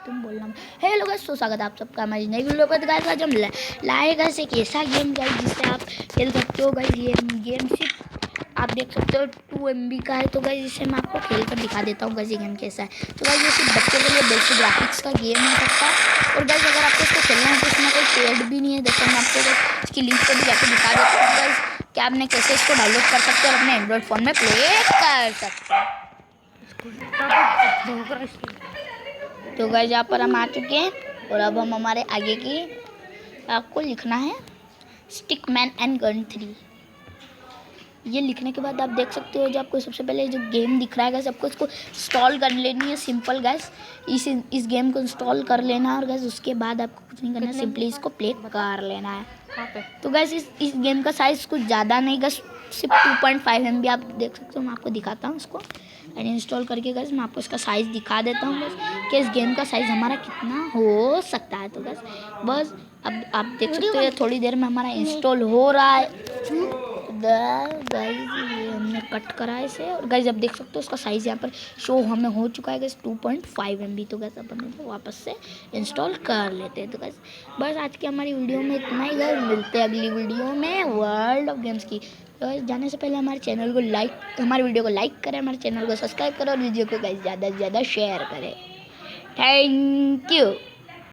तुम बोलना। Hello guys, तो स्वागत है आप सबका हमारी नई वीडियो पर। गाइस आज हम लाए गाइस एक ऐसा गेम गाइस जिससे आप खेल सकते हो गाइस। ये गेम सिर्फ आप देख सकते हो 2 MB का है। तो गाइस इसे मैं आपको खेल कर दिखा देता हूँ गाइस ये गेम कैसा है। तो गाइस ये सिर्फ बच्चों के लिए बेस्ट ग्राफिक्स का गेम हो सकता है। और गाइस अगर आपको इसको खेलना है तो इसमें कोई पेड भी नहीं है। देखो मैं आपको इसकी लिंक पर भी जाकर दिखा देता हूँ गाइस कि आपने कैसे इसको डाउनलोड कर सकते हो और अपने एंड्रॉइड फ़ोन में प्ले कर सकते हो। तो गाइस यहाँ पर हम आ चुके हैं और अब हम हमारे आगे की आपको लिखना है स्टिकमैन एंड गन 3। ये लिखने के बाद आप देख सकते हो जो आपको सबसे पहले जो गेम दिख रहा है गैस, आपको इसको इंस्टॉल कर लेनी है। सिंपल गैस इस गेम को इंस्टॉल कर लेना है और गैस उसके बाद आपको कुछ नहीं करना है, सिंपली इसको प्ले कर लेना है। तो गैस इस गेम का साइज़ कुछ ज़्यादा नहीं गैस, सिर्फ 2.5 MB आप देख सकते हो। मैं आपको दिखाता हूँ इसको एंड इंस्टॉल करके गैस मैं आपको इसका साइज़ दिखा देता हूँ गैस कि इस गेम का साइज़ हमारा कितना हो सकता है। तो गैस बस अब आप देख सकते हो थोड़ी देर में हमारा इंस्टॉल हो रहा है। गाइस ये हमने कट करा है इसे और गाइस अब देख सकते हो उसका साइज़ यहाँ पर शो हमें हो चुका है गैस 2.5 MB। तो गैस अपन इसको वापस से इंस्टॉल कर लेते हैं। तो गैस बस आज की हमारी वीडियो में इतना ही गैस, मिलते हैं अगली वीडियो में वर्ल्ड ऑफ गेम्स की। तो जाने से पहले हमारे चैनल को हमारे वीडियो को लाइक करें, हमारे चैनल को सब्सक्राइब करें और वीडियो को गाइस ज़्यादा से ज़्यादा शेयर करें। Thank you.